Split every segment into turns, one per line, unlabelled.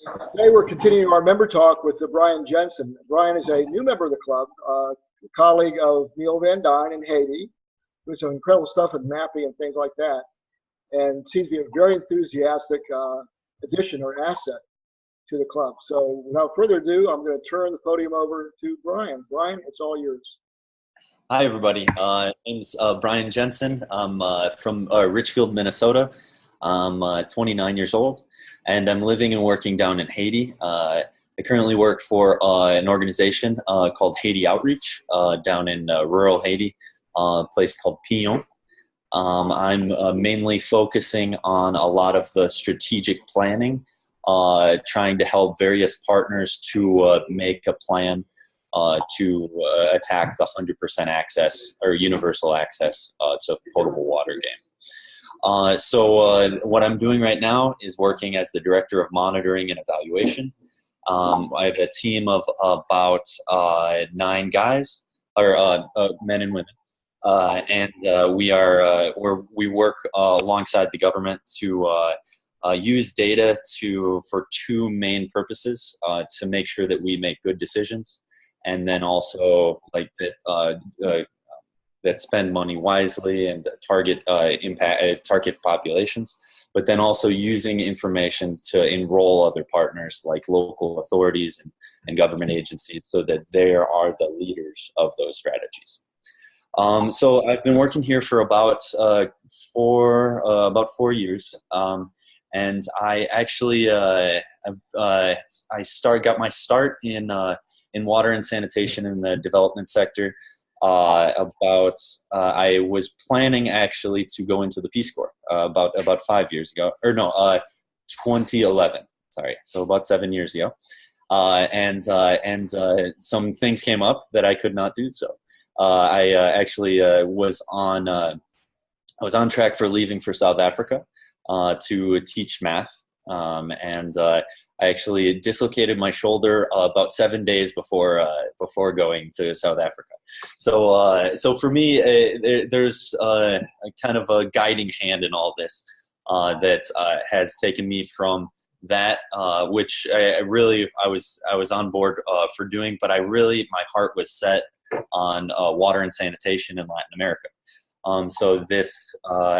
Today we're continuing our member talk with Brian Jensen. Brian is a new member of the club, a colleague of Neil Van Dyne in Haiti, doing some incredible stuff in mapping and things like that, and seems to be a very enthusiastic addition or asset to the club. So without further ado, I'm going to turn the podium over to Brian. Brian, it's all yours.
Hi, everybody. My name's Brian Jensen. I'm from Richfield, Minnesota. I'm 29 years old, and I'm living and working down in Haiti. I currently work for an organization called Haiti Outreach down in rural Haiti, a place called Pillon. I'm mainly focusing on a lot of the strategic planning, trying to help various partners to make a plan to attack the 100% access or universal access to potable water game. So what I'm doing right now is working as the Director of Monitoring and Evaluation. I have a team of about 9 guys, or men and women, and we work alongside the government to use data for 2 main purposes: to make sure that we make good decisions, and then also like that spend money wisely and target target populations, but then also using information to enroll other partners like local authorities and government agencies so that they are the leaders of those strategies. So I've been working here for about 4 years, and I actually got my start in water and sanitation in the development sector. I was planning actually to go into the Peace Corps about 5 years ago, or no, 2011. Sorry, so about 7 years ago, and some things came up that I could not do so. I actually was on track for leaving for South Africa to teach math, and I actually dislocated my shoulder about 7 days before going to South Africa. So for me, there's a kind of a guiding hand in all this that has taken me from that, which I was on board for doing, but my heart was set on water and sanitation in Latin America. So this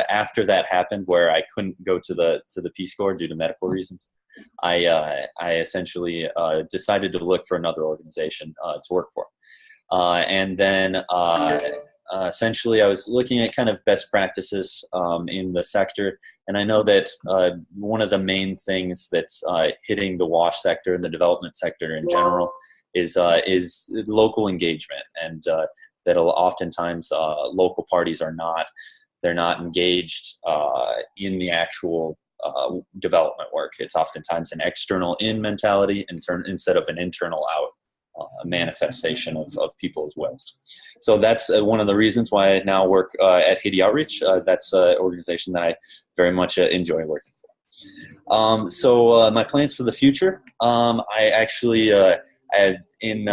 after that happened, where I couldn't go to the Peace Corps due to medical reasons, I essentially decided to look for another organization to work for, and then essentially I was looking at kind of best practices in the sector, and I know that one of the main things that's hitting the WASH sector and the development sector in general is local engagement, and that oftentimes local parties they're not engaged in the actual development work. It's oftentimes an external in mentality instead of an internal out manifestation of people's wills. So that's one of the reasons why I now work at Haiti Outreach. That's an organization that I very much enjoy working for. So my plans for the future, I actually in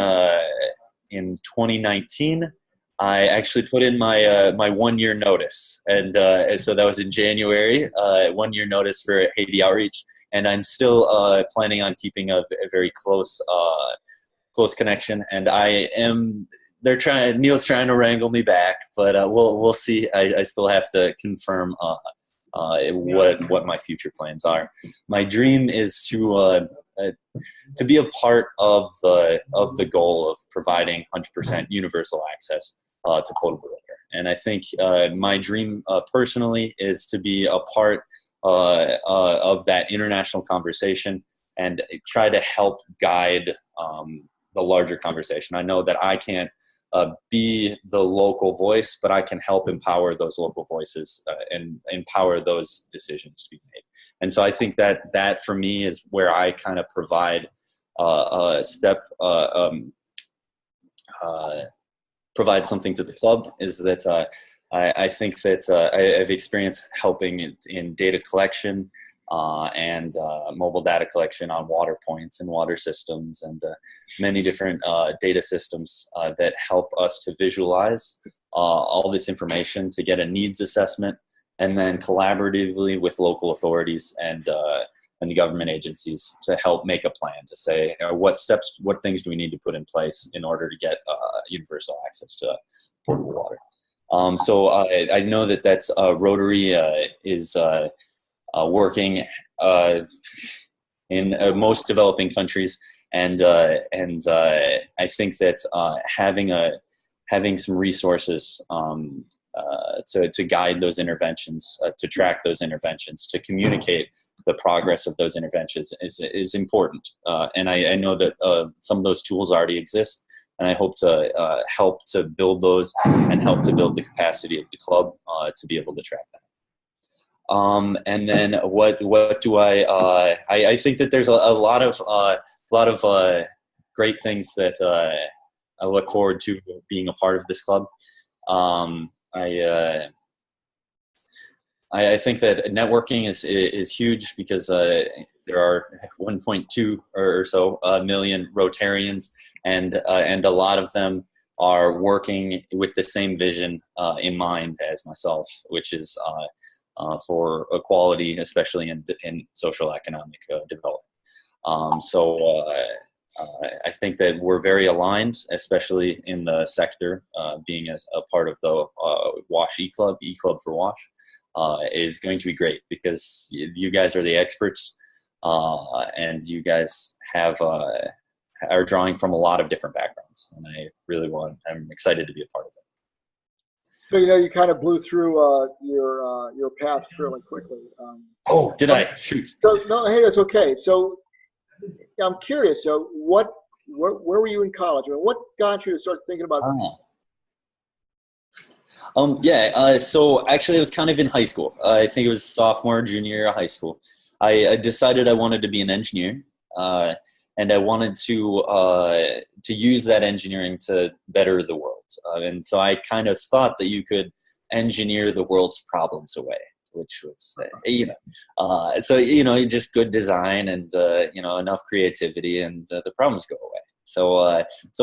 2019, I actually put in my 1 year notice, and so that was in January. 1 year notice for Haiti Outreach, and I'm still planning on keeping a very close connection. And Neil's trying to wrangle me back, but we'll see. I still have to confirm what my future plans are. My dream is to be a part of the goal of providing 100% universal access to potable water. And I think my dream personally is to be a part of that international conversation and try to help guide the larger conversation. I know that I can't be the local voice, but I can help empower those local voices and empower those decisions to be made. And so I think that for me is where I kind of provide provide something to the club, is that I think that I've experienced helping in data collection and mobile data collection on water points and water systems and many different data systems that help us to visualize all this information, to get a needs assessment, and then collaboratively with local authorities and and the government agencies to help make a plan to say, what things do we need to put in place in order to get universal access to portable water. So I know that's Rotary is working in most developing countries, and I think that having some resources to guide those interventions, to track those interventions, to communicate the progress of those interventions is important. And I know that some of those tools already exist, and I hope to help to build those and help to build the capacity of the club to be able to track that. And then what do I think that there's a lot of great things that I look forward to being a part of this club. I think that networking is huge because there are 1.2 or so million Rotarians, and a lot of them are working with the same vision in mind as myself, which is for equality, especially in social economic development. So I think that we're very aligned, especially in the sector, being as a part of the WASH E-Club for WASH. Is going to be great because you guys are the experts, and you guys are drawing from a lot of different backgrounds, and I'm excited to be a part of it.
So you kind of blew through your path fairly quickly.
Did I? Shoot.
So no, hey, that's okay. So I'm curious. So where were you in college? I mean, what got you to start thinking about?
So actually it was kind of in high school. I think it was sophomore, junior year of high school. I decided I wanted to be an engineer, and I wanted to use that engineering to better the world. And so I kind of thought that you could engineer the world's problems away, which was, just good design and, enough creativity, and the problems go away. So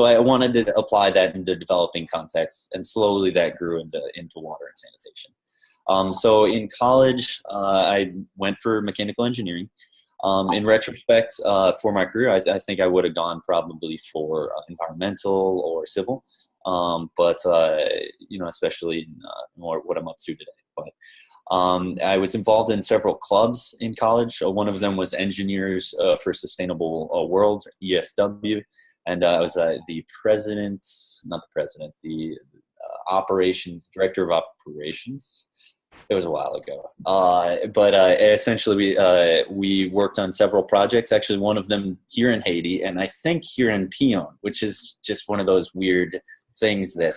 I wanted to apply that in the developing context, and slowly that grew into water and sanitation. So in college, I went for mechanical engineering. In retrospect, for my career, I think I would have gone probably for environmental or civil, but especially in more what I'm up to today. But I was involved in several clubs in college. One of them was Engineers for Sustainable World, ESW. And I was the director of operations. It was a while ago. But essentially we worked on several projects, actually one of them here in Haiti, and I think here in Pion, which is just one of those weird things that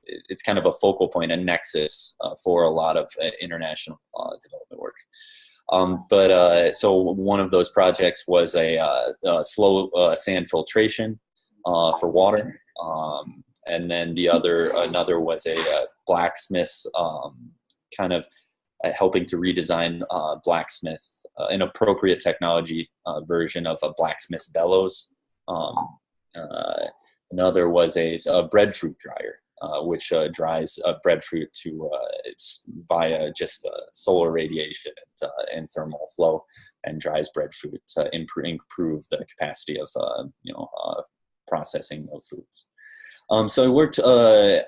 it's kind of a focal point, a nexus for a lot of international development work. So one of those projects was a slow sand filtration for water, and then another was a blacksmith, kind of helping to redesign blacksmith, an appropriate technology version of a blacksmith bellows. Another was a breadfruit dryer, which dries breadfruit via just solar radiation and thermal flow, and dries breadfruit to improve the capacity of processing of foods. So I worked with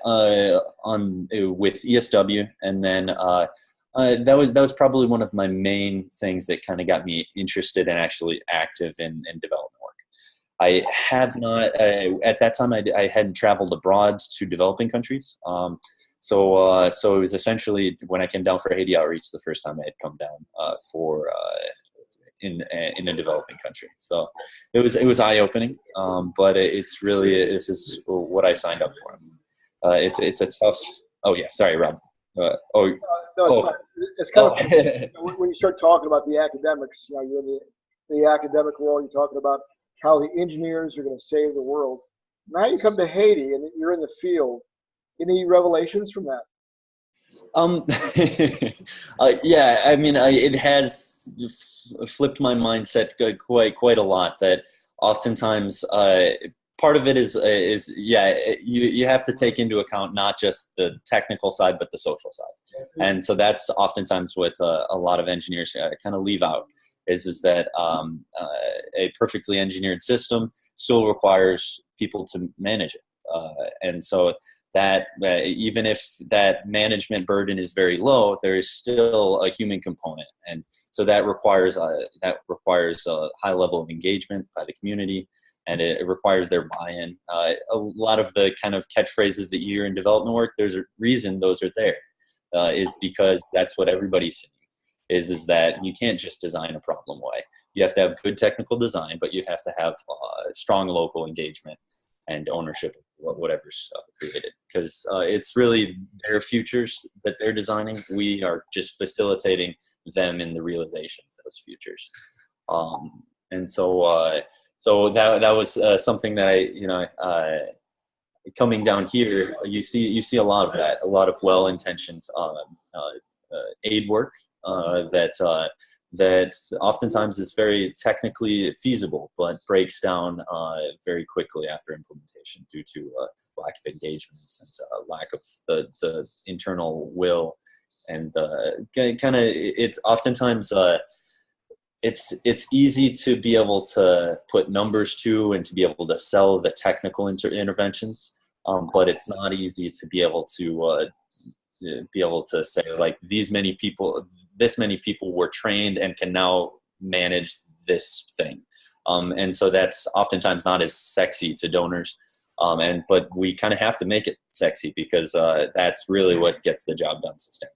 ESW, and then that was probably one of my main things that kind of got me interested and actually active in development work. I have not, at that time, I hadn't traveled abroad to developing countries. So it was essentially when I came down for Haiti Outreach, the first time I had come down in a developing country. So it was eye-opening, but this is what I signed up for. It's a tough. Oh yeah, sorry, Rob.
No, it's kind of when you start talking about the academics. You're in the academic world. You're talking about how the engineers are going to save the world. Now you come to Haiti and you're in the field. Any revelations from that?
Yeah, I mean, it has flipped my mindset quite a lot. That oftentimes part of it is yeah, you have to take into account not just the technical side but the social side, and so that's oftentimes what a lot of engineers kind of leave out is that a perfectly engineered system still requires people to manage it, and so that even if that management burden is very low, there is still a human component, and so that requires a high level of engagement by the community, and it requires their buy-in. A lot of the kind of catchphrases that you hear in development work, there's a reason those are there, is because that's what everybody's saying. Is that you can't just design a problem away. You have to have good technical design, but you have to have strong local engagement and ownership of whatever's created, because it's really their futures that they're designing. We are just facilitating them in the realization of those futures. And so that was something that coming down here, you see a lot of that, a lot of well-intentioned aid work that oftentimes is very technically feasible, but breaks down very quickly after implementation due to lack of engagement and lack of the internal will, and kind of it's oftentimes it's easy to be able to put numbers to and to be able to sell the technical interventions, but it's not easy to be able to say, like, this many people were trained and can now manage this thing, and so that's oftentimes not as sexy to donors, but we kind of have to make it sexy, because that's really what gets the job done sustainably.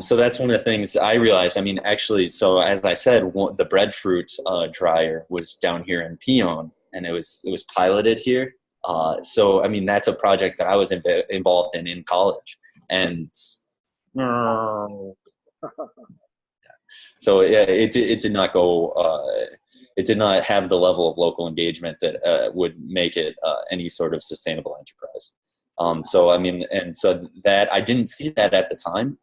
So that's one of the things I realized. I mean, actually, so as I said, the breadfruit dryer was down here in Peon, and it was piloted here. So, I mean, that's a project that I was involved in college, and so yeah, it did not go. It did not have the level of local engagement that would make it any sort of sustainable enterprise. So I mean, and so that I didn't see that at the time,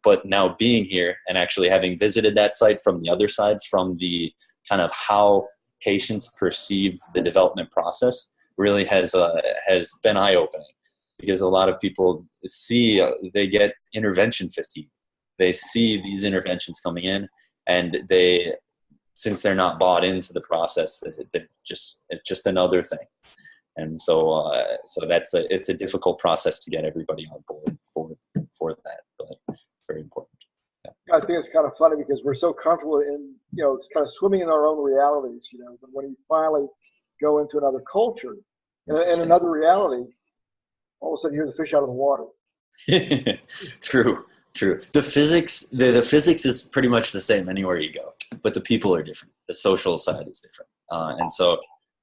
but now being here and actually having visited that site from the other side, from the kind of how patients perceive the development process, really has been eye-opening, because a lot of people see they get intervention fatigue. They see these interventions coming in, and since they're not bought into the process, it's just another thing. And so it's a difficult process to get everybody on board for that, but very important. Yeah.
I think it's kind of funny because we're so comfortable in, kind of swimming in our own realities, but when you finally go into another culture and another reality, all of a sudden you hear the fish out of the water.
True. The physics is pretty much the same anywhere you go, but the people are different. The social side is different, and so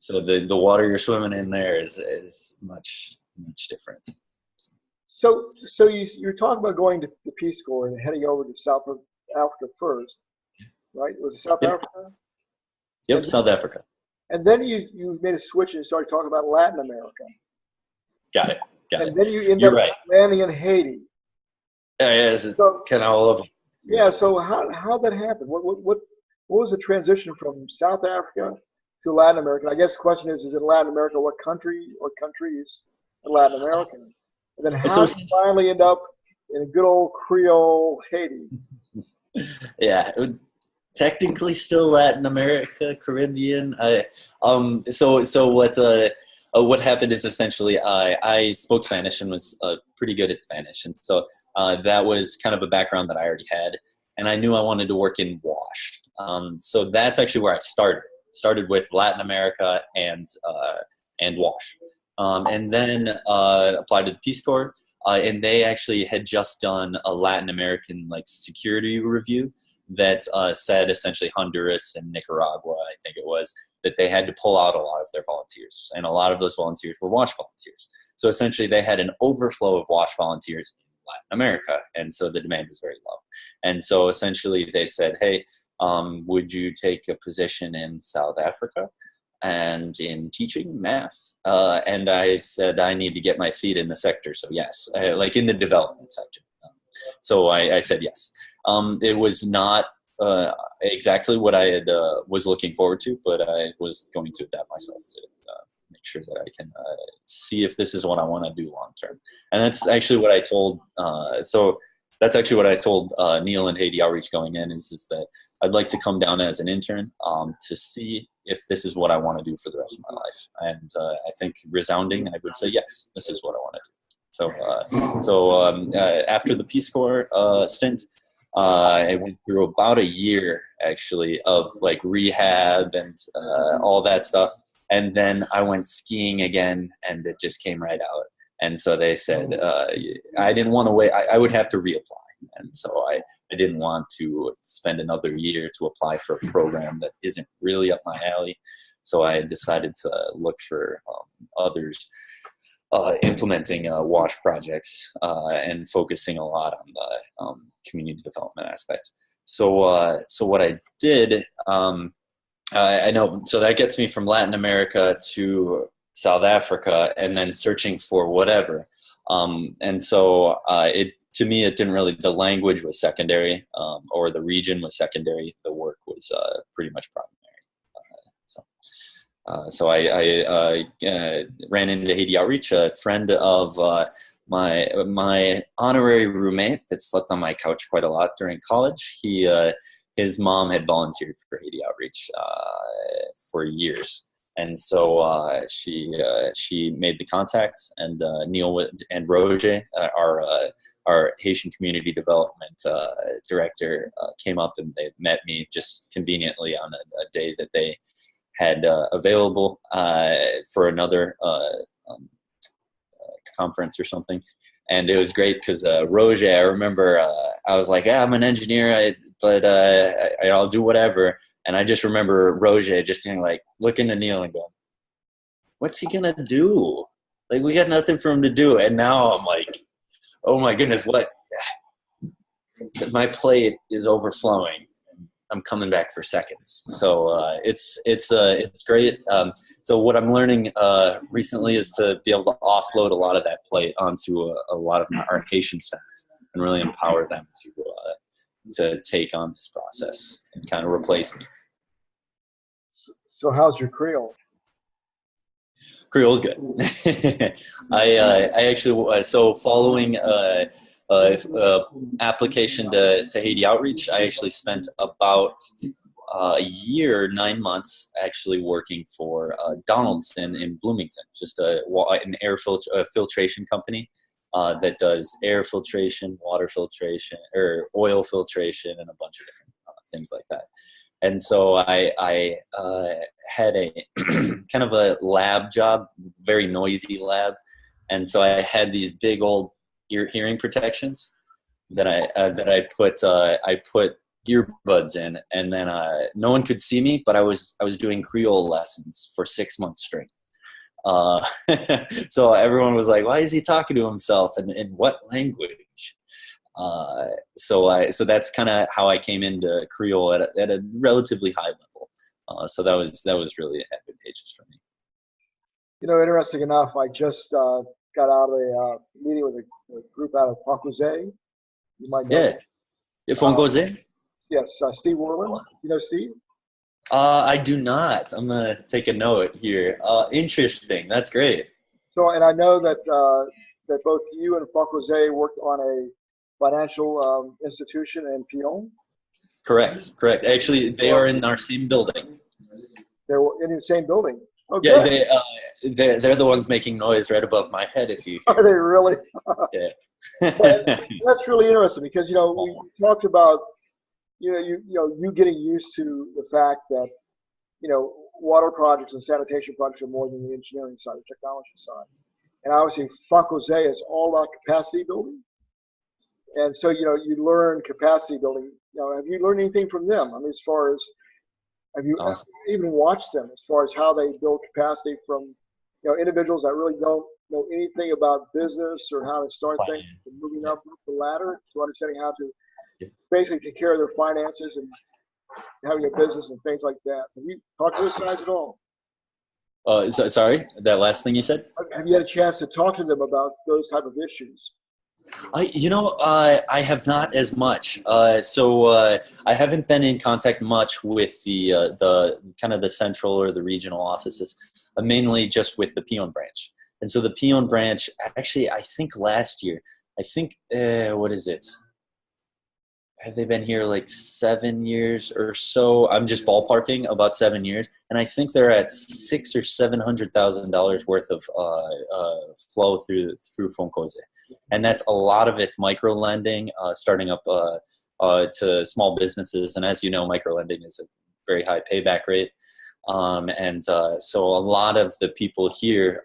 the water you're swimming in there is much different.
So you're talking about going to the Peace Corps and heading over to South Africa first, right? Was it South Africa?
Yep, South Africa.
And then you made a switch and started talking about Latin America.
Got it.
And then you end up landing in Haiti.
Yeah, it's kind of all of them.
Yeah. So how that happened? What was the transition from South Africa to Latin America? I guess the question is it Latin America? What country or countries in Latin America? And then how did you finally end up in a good old Creole Haiti?
Yeah, technically still Latin America, Caribbean. So what happened is essentially I spoke Spanish and was pretty good at Spanish, and so that was kind of a background that I already had, and I knew I wanted to work in WASH. So that's actually where I started with Latin America and WASH. And then applied to the Peace Corps, and they actually had just done a Latin American security review that said essentially Honduras and Nicaragua, I think it was, that they had to pull out a lot of their volunteers, and a lot of those volunteers were WASH volunteers. So essentially they had an overflow of WASH volunteers in Latin America, and so the demand was very low. And so essentially they said, hey, would you take a position in South Africa and in teaching math? And I said, I need to get my feet in the sector. So yes, in the development sector. So I said yes. It was not exactly what I had was looking forward to, but I was going to adapt myself to make sure that I can see if this is what I want to do long term. And that's actually what I told. That's actually what I told Neil and Haiti Outreach going in is that I'd like to come down as an intern to see if this is what I want to do for the rest of my life. And I think resounding, I would say, yes, this is what I want to do. So after the Peace Corps stint, I went through about a year actually of like rehab and all that stuff. And then I went skiing again and it just came right out. And so they said, I didn't want to wait. I would have to reapply. And so I didn't want to spend another year to apply for a program that isn't really up my alley. So I decided to look for others implementing WASH projects and focusing a lot on the community development aspect. So what I did, I know, so that gets me from Latin America to South Africa and then searching for whatever. And so to me, it didn't really, the language was secondary or the region was secondary. The work was pretty much primary. So I ran into Haiti Outreach, a friend of my honorary roommate that slept on my couch quite a lot during college. His mom had volunteered for Haiti Outreach for years. And so she made the contact, and Neil and Roger, our Haitian community development director, came up and they met me just conveniently on a day that they had available for another conference or something. And it was great because Roger, I remember I was like, yeah, I'm an engineer, but I'll do whatever. And I just remember Roger just being like, looking at Neil and going, what's he going to do? Like, we got nothing for him to do. And now I'm like, oh my goodness, what? My plate is overflowing. I'm coming back for seconds. So it's great. So what I'm learning recently is to be able to offload a lot of that plate onto a lot of our Haitian staff and really empower them to take on this process and kind of replace me.
So how's your Creole?
Creole's good. I actually, so following application to Haiti Outreach, I actually spent about a year, 9 months actually working for Donaldson in Bloomington, just an air filtration company that does air filtration, water filtration, or oil filtration, and a bunch of different things like that. And so I had a kind of a lab job, very noisy lab. And so I had these big old hearing protections that I put earbuds in, and then no one could see me, but I was doing Creole lessons for 6 months straight. So everyone was like, why is he talking to himself, and in what language? So that's kind of how I came into Creole at a relatively high level. So that was really advantageous for me.
You know, interesting enough, I just got out of a meeting with a group out of Pancouze. You might know.
Yeah, Pancouze?
Yes, Steve Worland. You know Steve?
I do not. I'm gonna take a note here. Interesting. That's great.
So, and I know that that both you and Pancouze worked on a financial institution in Pion.
Correct. Actually, they are in our same building.
They were in the same building. Oh,
yeah,
good.
they're the ones making noise right above my head. If you
are they really?
Yeah.
That's really interesting because we talked about you getting used to the fact that water projects and sanitation projects are more than the engineering side, the technology side, and obviously Pancouze is all about capacity building. And so, you learn capacity building. Have you learned anything from them? I mean, as far as, have you even watched them as far as how they build capacity from, individuals that really don't know anything about business or how to start things, and moving up the ladder to understanding how to basically take care of their finances and having a business and things like that. Have you talked to those guys at all?
Sorry, that last thing you said?
Have you had a chance to talk to them about those type of issues?
I have not as much. I haven't been in contact much with the kind of the central or the regional offices, mainly just with the Peon branch. And so the Peon branch, actually, I think last year, what is it? Have they been here like 7 years or so? I'm just ballparking about 7 years, and I think they're at $600,000 or $700,000 worth of flow through Foncoze, and that's a lot of it micro lending, starting up to small businesses, and as you know, micro lending is a very high payback rate, so a lot of the people here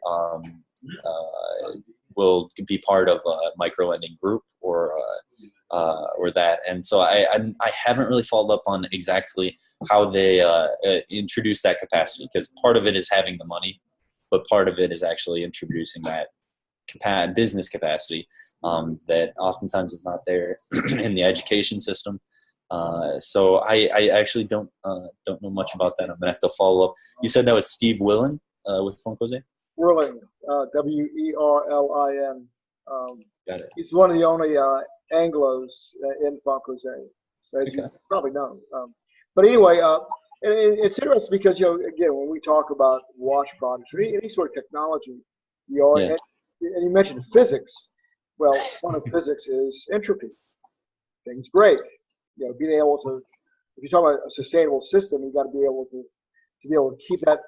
will be part of a micro lending group or that. And so I haven't really followed up on exactly how they introduce that capacity, because part of it is having the money, but part of it is actually introducing that business capacity that oftentimes is not there in the education system. So I actually don't know much about that. I'm gonna have to follow up. You said that was Steve Willen with Foncoze?
Werlin, Werlin.
Got it.
He's one of the only Anglos in Foncoze, so as you probably know. But anyway, it's interesting because, again, when we talk about watch products or any sort of technology, and you mentioned physics. Well, one of physics is entropy. Things break. Being able to, if you're talking about a sustainable system, you've got to be able to keep that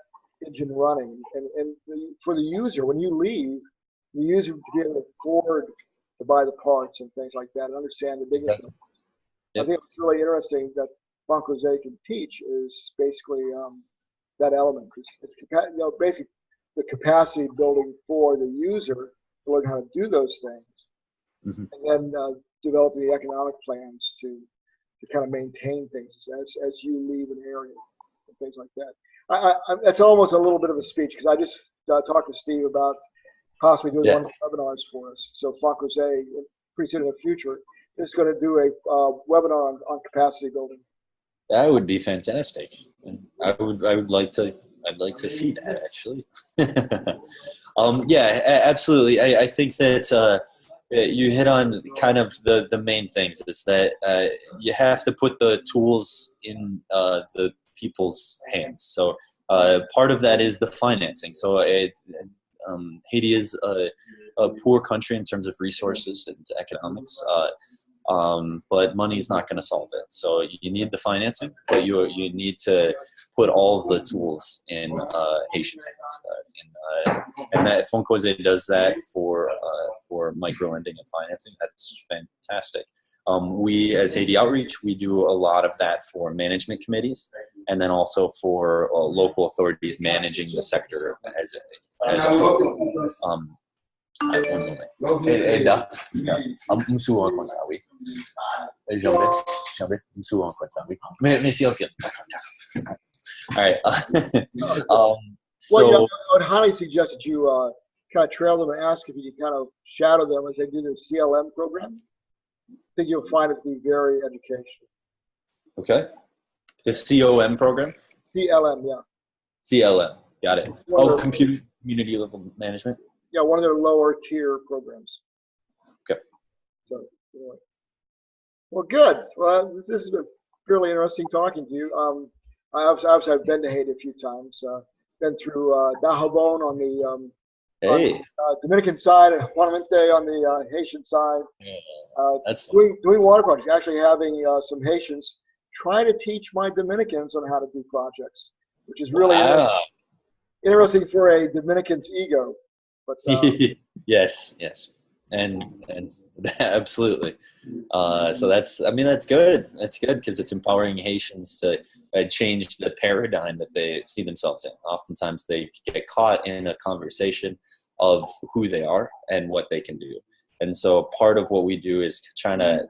engine running. And for the user, when you leave, the user to be able to afford to buy the parts and things like that and understand the big issue. I think it's really interesting that Foncoze can teach is basically that element. It's basically the capacity building for the user to learn how to do those things, and then developing the economic plans to kind of maintain things as you leave an area and things like that. That's almost a little bit of a speech, because I just talked to Steve about possibly doing one of the webinars for us. So Foncoze, pretty soon in the future, is going to do a webinar on capacity building.
That would be fantastic. I'd like to see that, actually. Absolutely. I think that you hit on kind of the main things, is that you have to put the tools in the people's hands. So part of that is the financing. So Haiti is a poor country in terms of resources and economics, but money is not going to solve it. So you need the financing, but you need to put all of the tools in Haitians' hands. And that Foncoze does that for micro lending and financing. That's fantastic. We, as Haiti Outreach, we do a lot of that for management committees, and then also for local authorities managing the sector as a whole. One moment. I'm souvent en contact, oui. J'en vais souvent en contact, oui. Mais c'est ok. All right.
Well, I would highly suggest that you kind of trail them and ask if you can kind of shadow them as they do their CLM program. I think you'll find it to be very educational.
Okay. The COM program?
CLM, yeah.
CLM, got it. Community level management?
Yeah, one of their lower tier programs.
Okay.
So, anyway. Well, good. Well, this has been fairly interesting talking to you. Obviously, I've been to Haiti a few times. Been through Dajabon on the Dominican side, and Juanamente on the Haitian side.
That's fun.
Doing water projects. Actually, having some Haitians try to teach my Dominicans on how to do projects, which is really interesting for a Dominican's ego. But
yes, and absolutely. So that's good. That's good, because it's empowering Haitians to change the paradigm that they see themselves in. Oftentimes, they get caught in a conversation of who they are and what they can do. And so, part of what we do is try to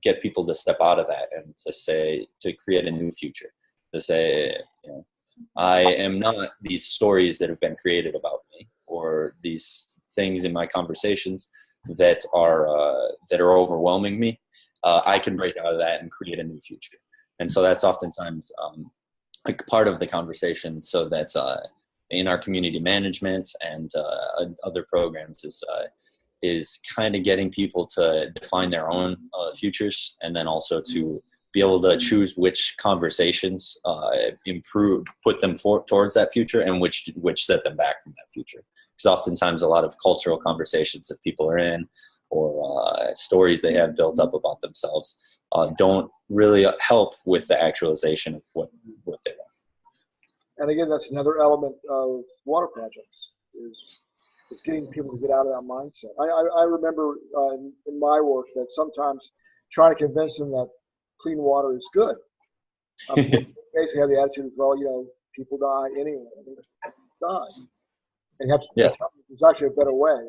get people to step out of that and to create a new future. To say, I am not these stories that have been created about me, or these things in my conversations that are overwhelming me. I can break out of that and create a new future. And so that's oftentimes like part of the conversation. So that in our community management and other programs is kind of getting people to define their own futures, and then also to be able to choose which conversations put them towards that future, and which set them back from that future. Because oftentimes a lot of cultural conversations that people are in, or stories they have built up about themselves, don't really help with the actualization of what they want.
And again, that's another element of water projects is getting people to get out of that mindset. I remember in my work that sometimes trying to convince them that clean water is good. Basically have the attitude of, well, people die anyway. Die. And you have to tell them there's actually a better way,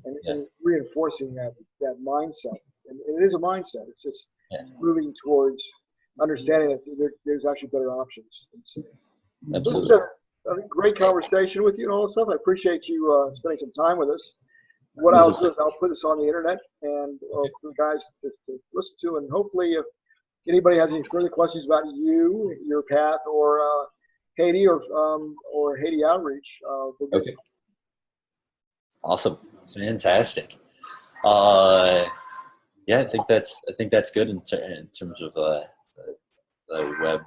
and reinforcing that mindset. And it is a mindset. It's just moving towards understanding that there's actually better options.
Absolutely.
This was a great conversation with you and all this stuff. I appreciate you spending some time with us. What I'll do is I'll put this on the internet and for the guys to listen to, and hopefully if anybody has any further questions about you, your path, or Haiti or Haiti Outreach,
okay. Awesome, fantastic. I think that's good in terms of the web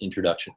introduction.